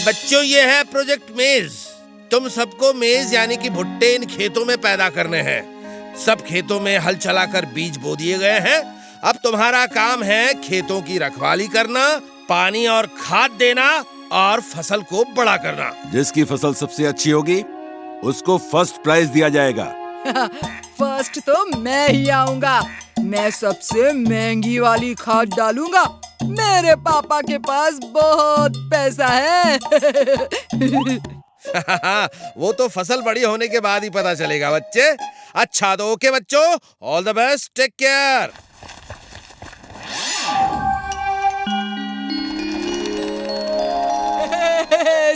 बच्चों, ये है प्रोजेक्ट मेज। तुम सबको मेज यानी कि भुट्टे इन खेतों में पैदा करने हैं। सब खेतों में हल चलाकर बीज बो दिए गए हैं। अब तुम्हारा काम है खेतों की रखवाली करना, पानी और खाद देना और फसल को बड़ा करना। जिसकी फसल सबसे अच्छी होगी उसको फर्स्ट प्राइज दिया जाएगा। फर्स्ट तो मैं ही आऊंगा। मैं सबसे महंगी वाली खाद डालूंगा। मेरे पापा के पास बहुत पैसा है। वो तो फसल बड़ी होने के बाद ही पता चलेगा बच्चे। अच्छा तो ओके बच्चों, all the best, take care.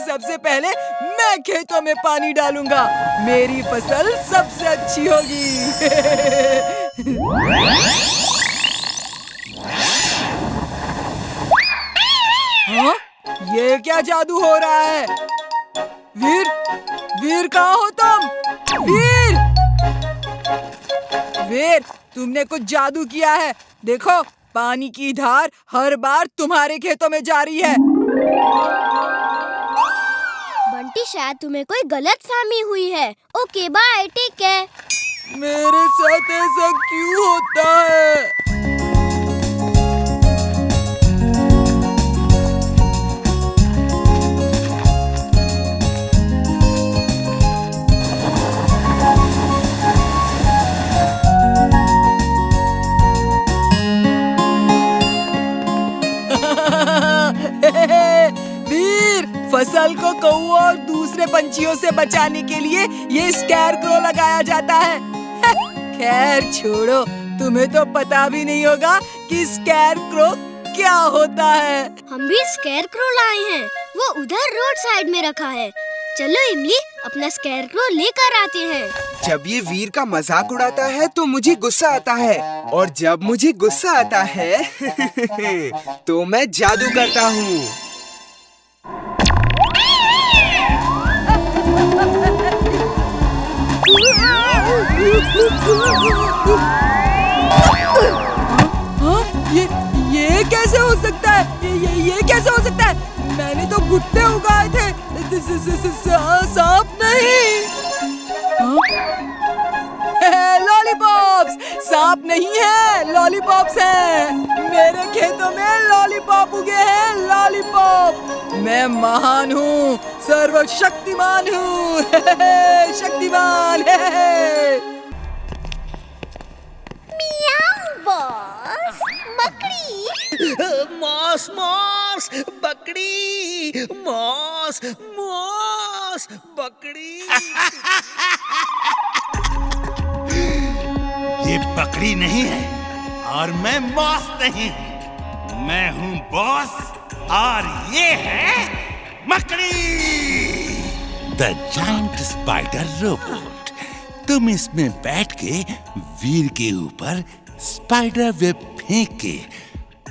सबसे पहले मैं खेतों में पानी डालूंगा। मेरी फसल सबसे अच्छी होगी। हाँ? ये क्या जादू हो रहा है? वीर, वीर कहाँ हो तुम? वीर, वीर, तुमने कुछ जादू किया है। देखो, पानी की धार हर बार तुम्हारे खेतों में जा रही है। बंटी, शायद तुम्हें कोई गलतफहमी हुई है। Okay bye, take care. मेरे साथ ऐसा क्यों होता है? वीर, फसल को कौओं और दूसरे पंछियों से बचाने के लिए ये स्कैरक्रो लगाया जाता है। खैर छोड़ो, तुम्हें तो पता भी नहीं होगा कि स्कैरक्रो क्या होता है। हम भी स्कैरक्रो लाए हैं। वो उधर रोड साइड में रखा है। चलो इमली, अपना स्कैरक्रो लेकर आते हैं। जब ये वीर का मजाक उड़ाता है तो मुझे गुस्सा आता है, और जब मुझे गुस्सा आता है तो मैं जादू करता हूँ। ये कैसे हो सकता है? ये कैसे हो सकता है? मैंने तो भुट्टे उगाए थे, सांप नहीं। लॉलीपॉप्स! सांप नहीं है, लॉलीपॉप्स हैं। मेरे खेतों में लॉलीपॉप उगे हैं, लॉलीपॉप। मैं महान हूँ, सर्वशक्तिमान हूँ। शक्तिमान है। मियाऊ बॉस, बकरी। मॉस मॉस बकरी, मॉस मॉस बकरी। ये बकरी नहीं है और मैं मॉस नहीं। मैं हूँ बॉस और ये है मकड़ी, द जायंट स्पाइडर रोबोट। तुम इसमें बैठ के वीर के ऊपर स्पाइडर वेब फेंक के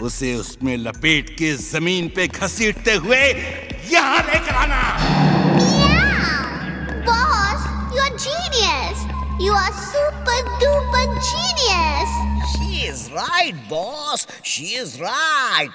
उसे उसमें लपेट के जमीन पे घसीटते हुए यहाँ लेकर आना। Boss, you are genius. You are super duper genius. She is right, boss. She is right.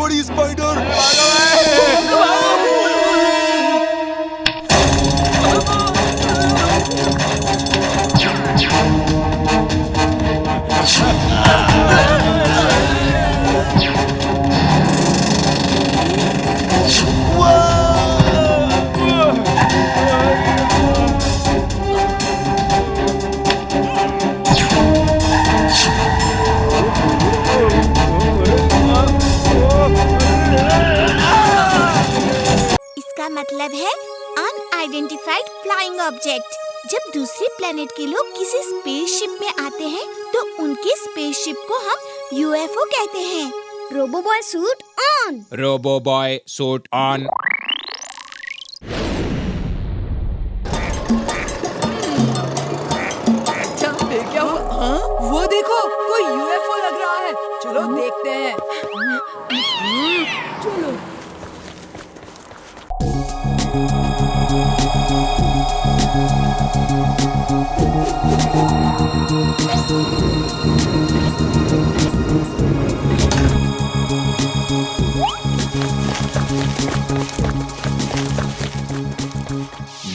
बड़ी स्पाइडर। इसका मतलब है अनआइडेंटिफाइड फ्लाइंग ऑब्जेक्ट। जब दूसरे प्लेनेट के लोग किसी स्पेसशिप में आते हैं तो उनके स्पेसशिप को हम यूएफओ कहते हैं। Robo boy suit on. Robo boy suit on. अच्छा, फिर क्या हुआ? हाँ? वो देखो, कोई यूएफओ लग रहा है। चलो देखते हैं। चलो।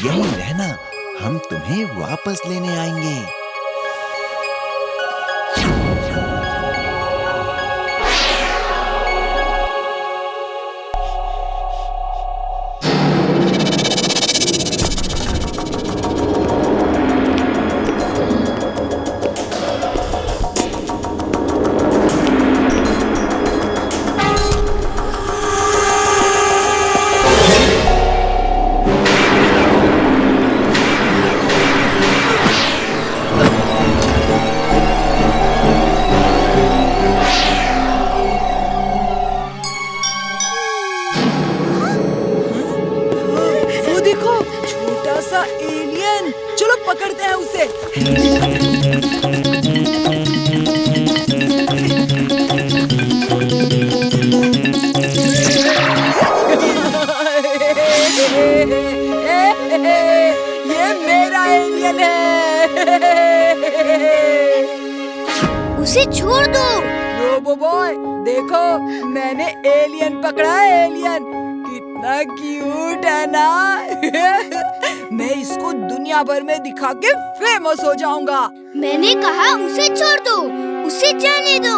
यहीं रहना, हम तुम्हें वापस लेने आएंगे। एलियन, चलो पकड़ते हैं उसे। ये मेरा एलियन है। उसे छोड़ दो। रोबो बॉय, देखो मैंने एलियन पकड़ा है। एलियन कितना क्यूट है ना। मैं इसको दुनिया भर में दिखा के फेमस हो जाऊंगा। मैंने कहा उसे छोड़ दो, उसे जाने दो।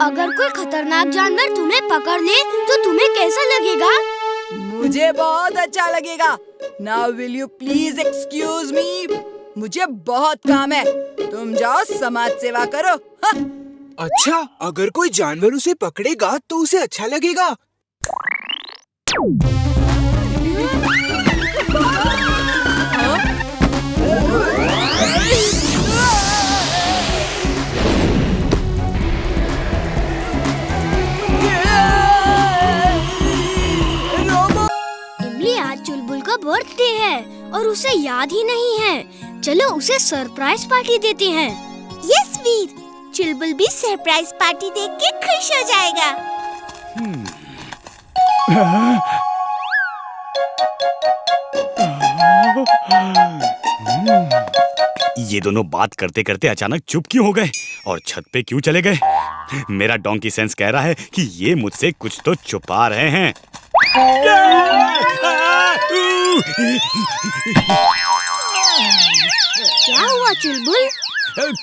अगर कोई खतरनाक जानवर तुम्हें पकड़ ले तो तुम्हें कैसा लगेगा? मुझे बहुत अच्छा लगेगा। Now will you please excuse me? मुझे बहुत काम है, तुम जाओ समाज सेवा करो। हाँ? अच्छा, अगर कोई जानवर उसे पकड़ेगा तो उसे अच्छा लगेगा। इमली, आज चुलबुल का बर्थडे है और उसे याद ही नहीं है। चलो उसे सरप्राइज पार्टी देते हैं। यस वीर, चुलबुल भी सरप्राइज पार्टी देख के खुश हो जाएगा। ये दोनों बात करते करते अचानक चुप क्यों हो गए और छत पे क्यों चले गए? मेरा डोंकी सेंस कह रहा है कि ये मुझसे कुछ तो छुपा रहे हैं। क्या हुआ चुलबुल?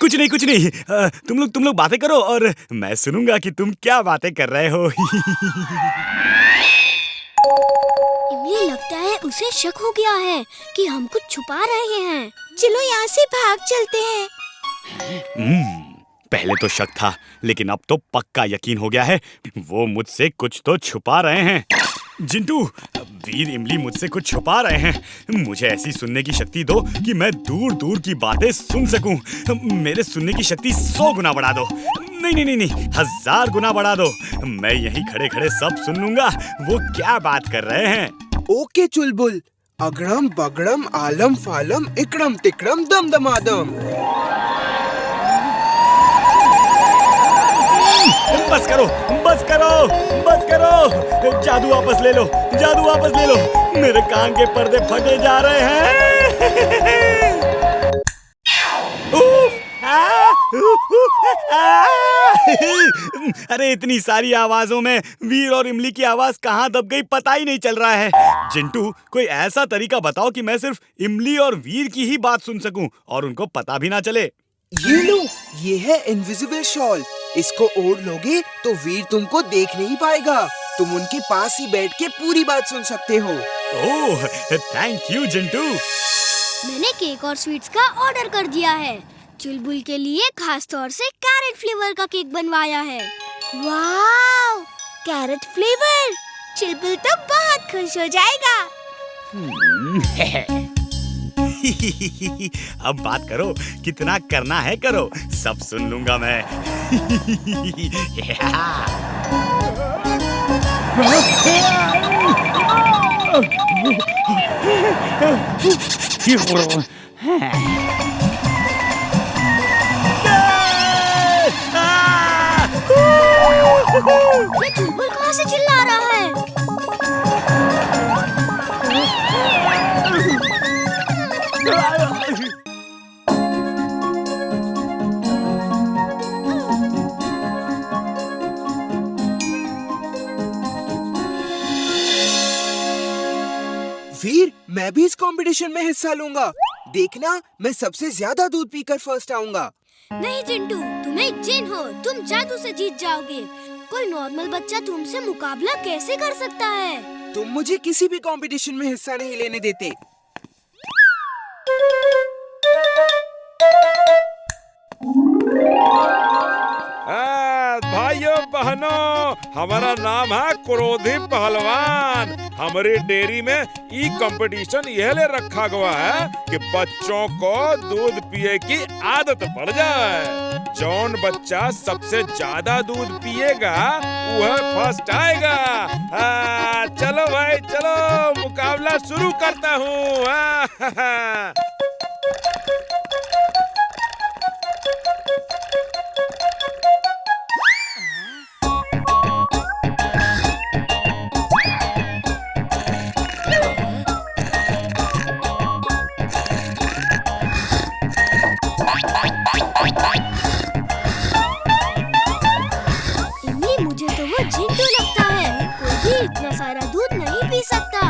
कुछ नहीं। तुम लोग बातें करो और मैं सुनूंगा कि तुम क्या बातें कर रहे हो। इमली, लगता है उसे शक हो गया है कि हम कुछ छुपा रहे हैं। चलो यहाँ से भाग चलते हैं। पहले तो शक था, लेकिन अब तो पक्का यकीन हो गया है। वो मुझसे कुछ तो छुपा रहे हैं। जिंटू, वीर इमली मुझसे कुछ छुपा रहे हैं। मुझे ऐसी सुनने की शक्ति दो कि मैं दूर दूर की बातें सुन सकूं। मेरे सुनने की शक्ति 100 गुना बढ़ा दो। नहीं, 1000 गुना बढ़ा दो। मैं यहीं खड़े खड़े सब सुन लूंगा वो क्या बात कर रहे हैं। ओके चुलबुल, अगड़म बगड़म आलम फालम इकड़म तिकड़म दम दमादम। बस करो। जादू वापस ले लो। मेरे कान के पर्दे फटे जा रहे हैं। अरे इतनी सारी आवाजों में वीर और इमली की आवाज कहाँ दब गई पता ही नहीं चल रहा है। जिंटू, कोई ऐसा तरीका बताओ कि मैं सिर्फ इमली और वीर की ही बात सुन सकूं और उनको पता भी ना चले। ये लो, ये है इनविजिबल शॉल। इसको ओढ़ लोगे तो वीर तुमको देख नहीं पाएगा। तुम उनके पास ही बैठ के पूरी बात सुन सकते हो। ओह, थैंक यू जिंटू। मैंने केक और स्वीट्स का ऑर्डर कर दिया है। चुलबुल के लिए खास तौर से कैरेट फ्लेवर का केक बनवाया है। वाव, कैरेट फ्लेवर। चुलबुल तो बहुत खुश हो जाएगा। अब बात करो, कितना करना है करो, सब सुन लूंगा मैं। ये चुलबुल कहाँ से चिल्ला रहा है? वीर, मैं भी इस कंपटीशन में हिस्सा लूंगा। देखना, मैं सबसे ज्यादा दूध पीकर फर्स्ट आऊंगा। नहीं चिंटू, तुम एक जिन हो, तुम जादू से जीत जाओगे। कोई नॉर्मल बच्चा तुमसे मुकाबला कैसे कर सकता है? तुम मुझे किसी भी कंपटीशन में हिस्सा नहीं लेने देते। भाइयों बहनों, हमारा नाम है क्रोधी पहलवान। हमारी डेयरी में ई कंपटीशन यह ले रखा गया है कि बच्चों को दूध पिए की आदत पड़ जाए। जौन बच्चा सबसे ज्यादा दूध पिएगा वह फर्स्ट आएगा। चलो भाई चलो, मुकाबला शुरू करता हूँ। मुझे तो वो जिंटू लगता है। कोई भी इतना सारा दूध नहीं पी सकता।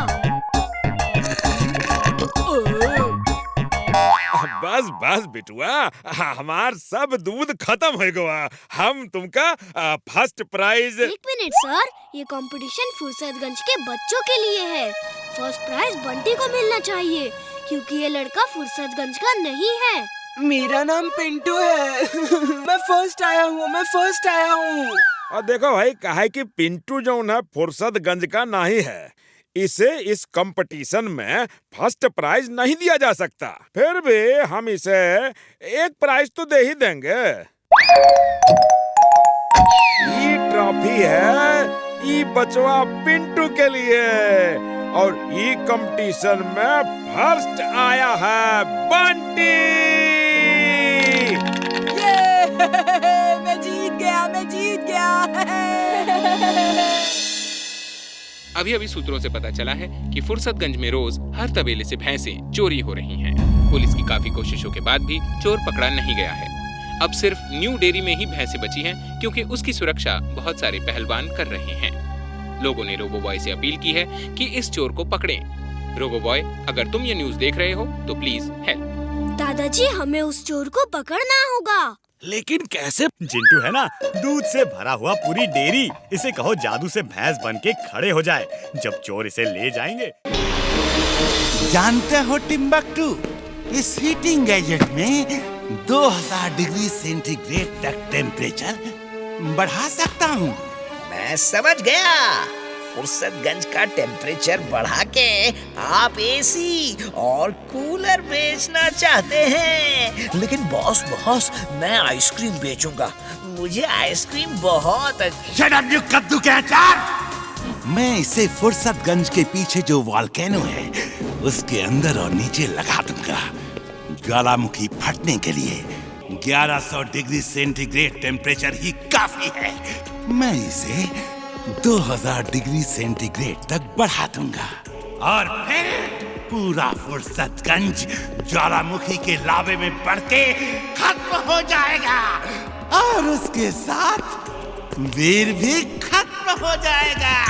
बस बस बिटुआ, हमार सब दूध खत्म हो गया। हम तुमका फर्स्ट प्राइज। एक मिनट सर, ये कंपटीशन फुर्सतगंज के बच्चों के लिए है। फर्स्ट प्राइज बंटी को मिलना चाहिए क्योंकि ये लड़का फुर्सतगंज का नहीं है। मेरा नाम पिंटू है। मैं फर्स्ट आया हूँ। और देखो भाई, काहे कि पिंटू जो है फुर्सतगंज का नहीं है, इसे इस कंपटीशन में फर्स्ट प्राइज नहीं दिया जा सकता। फिर भी हम इसे एक प्राइज तो दे ही देंगे। ये ट्रॉफी है ये बचवा पिंटू के लिए, और ये कंपटीशन में फर्स्ट आया है बंटी। मैं जीत गया। अभी सूत्रों से पता चला है कि फुर्सतगंज में रोज हर तबेले से भैंसें चोरी हो रही हैं। पुलिस की काफी कोशिशों के बाद भी चोर पकड़ा नहीं गया है। अब सिर्फ न्यू डेयरी में ही भैंसें बची हैं क्योंकि उसकी सुरक्षा बहुत सारे पहलवान कर रहे हैं। लोगों ने रोबोबॉय से अपील की है कि इस चोर को पकड़ें। रोबोबॉय, अगर तुम ये न्यूज देख रहे हो तो प्लीज हेल्प। दादाजी, हमें उस चोर को पकड़ना होगा। लेकिन कैसे? जिंटू है ना, दूध से भरा हुआ पूरी डेयरी। इसे कहो जादू से भैंस बन के खड़े हो जाए जब चोर इसे ले जाएंगे। जानते हो टिम्बकटू, इस हीटिंग गैजेट में 2000 डिग्री सेंटीग्रेड तक टेम्परेचर बढ़ा सकता हूँ। मैं समझ गया। फुर्सतगंज का टेम्परेचर बढ़ा के आप एसी और कूलर बेचना चाहते हैं। लेकिन बॉस, मैं आइसक्रीम बेचूंगा। मुझे आइसक्रीम बहुत शट अप यू कद्दू के अचार! मैं इसे फुर्सतगंज के पीछे जो वॉल्केनो है उसके अंदर और नीचे लगा दूंगा। ज्वालामुखी फटने के लिए 1100 डिग्री सेंटीग्रेड टेम्परेचर ही काफी है। मैं इसे 2000 डिग्री सेंटीग्रेड तक बढ़ा दूंगा और फिर पूरा फुर्सतगंज ज्वालामुखी के लावे में बढ़ के खत्म हो जाएगा। और उसके साथ वीर भी खत्म हो जाएगा।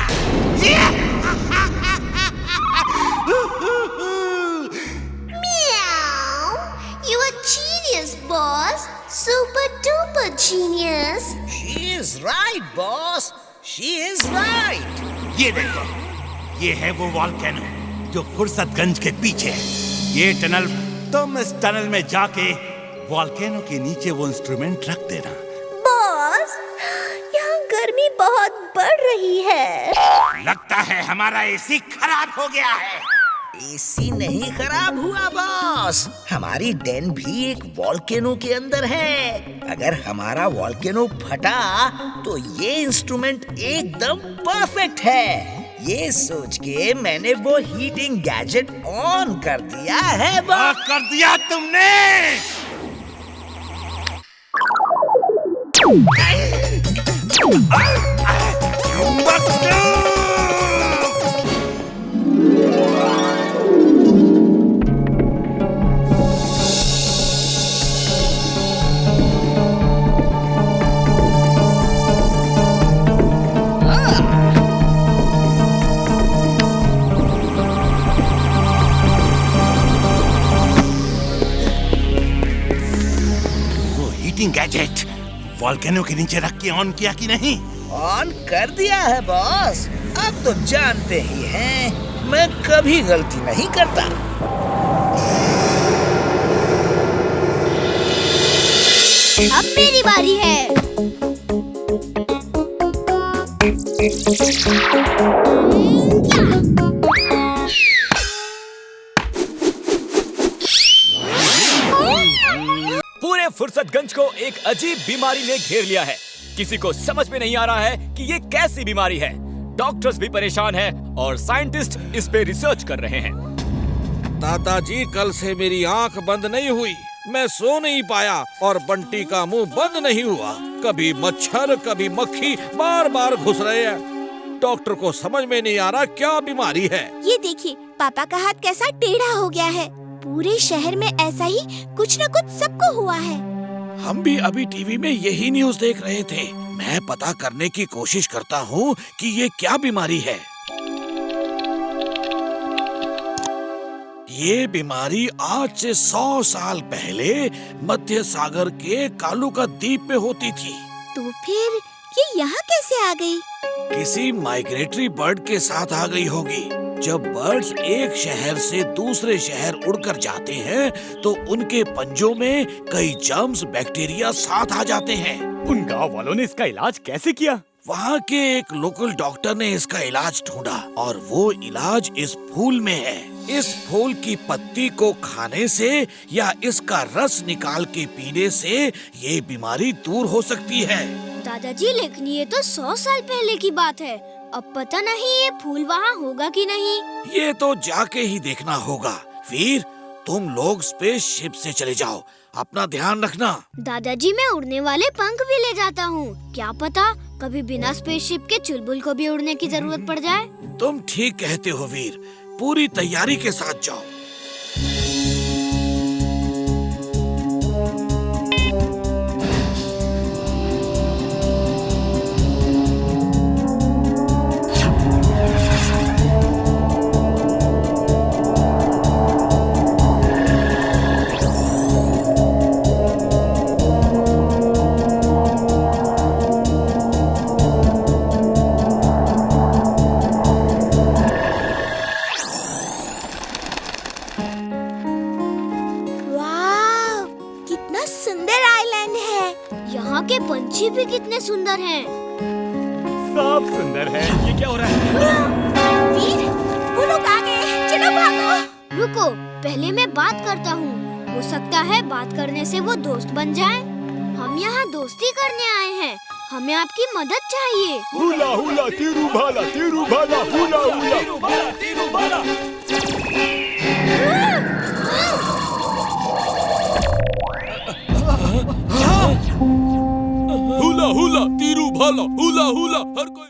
You are genius, boss. Super duper genius. She is right, boss. She is right. ये देखो, ये है वो वॉल्केनो जो फुर्सतगंज के पीछे है। ये टनल, तुम इस टनल में जाके वॉल्केनो के नीचे वो इंस्ट्रूमेंट रख देना। बॉस, यहाँ गर्मी बहुत बढ़ रही है। लगता है हमारा एसी खराब हो गया है। एसी नहीं खराब हुआ बॉस, हमारी डेन भी एक वॉल्केनो के अंदर है। अगर हमारा वॉल्केनो फटा तो ये इंस्ट्रूमेंट एकदम परफेक्ट है। ये सोच के मैंने वो हीटिंग गैजेट ऑन कर दिया है बॉस। कर दिया तुमने? गैजेट वॉल्केनो के नीचे रख के ऑन किया कि नहीं? ऑन कर दिया है बॉस। अब तो जानते ही हैं, मैं कभी गलती नहीं करता। अब मेरी बारी है। पूरे फुर्सतगंज को एक अजीब बीमारी ने घेर लिया है। किसी को समझ में नहीं आ रहा है कि ये कैसी बीमारी है। डॉक्टर्स भी परेशान हैं और साइंटिस्ट इस पे रिसर्च कर रहे हैं। दादाजी, कल से मेरी आंख बंद नहीं हुई, मैं सो नहीं पाया और बंटी का मुंह बंद नहीं हुआ। कभी मच्छर कभी मक्खी बार बार घुस रहे हैं। डॉक्टर को समझ में नहीं आ रहा क्या बीमारी है। ये देखिए, पापा का हाथ कैसा टेढ़ा हो गया है। पूरे शहर में ऐसा ही कुछ न कुछ सबको हुआ है। हम भी अभी टीवी में यही न्यूज़ देख रहे थे। मैं पता करने की कोशिश करता हूँ कि ये क्या बीमारी है। ये बीमारी आज से 100 साल पहले मध्य सागर के कालूका द्वीप में होती थी। तो फिर ये यहाँ कैसे आ गई? किसी माइग्रेटरी बर्ड के साथ आ गई होगी। जब बर्ड्स एक शहर से दूसरे शहर उड़कर जाते हैं तो उनके पंजों में कई जर्म्स, बैक्टीरिया साथ आ जाते हैं। उन गांव वालों ने इसका इलाज कैसे किया? वहाँ के एक लोकल डॉक्टर ने इसका इलाज ढूंढा और वो इलाज इस फूल में है। इस फूल की पत्ती को खाने से या इसका रस निकाल के पीने से ये बीमारी दूर हो सकती है। दादाजी, लेकिन ये तो 100 साल पहले की बात है। अब पता नहीं ये फूल वहाँ होगा कि नहीं। ये तो जाके ही देखना होगा। वीर, तुम लोग स्पेस शिप से चले जाओ, अपना ध्यान रखना। दादाजी, मैं उड़ने वाले पंख भी ले जाता हूँ। क्या पता कभी बिना स्पेसशिप के चुलबुल को भी उड़ने की जरूरत पड़ जाए। तुम ठीक कहते हो वीर, पूरी तैयारी के साथ जाओ। के पंछी भी कितने सुंदर हैं। सब सुंदर है। ये क्या हो रहा है? वीर, वो लोग आ गए, चलो भागो। रुको, पहले मैं बात करता हूँ। हो सकता है बात करने से वो दोस्त बन जाए। हम यहाँ दोस्ती करने आए हैं, हमें आपकी मदद चाहिए। हुला हुला तीरू भाला, तीरू भाला, हुला हुला तीरू भाला, तीरू भाला। हुला हुला तीरू भाला, हुला हुला हर कोई।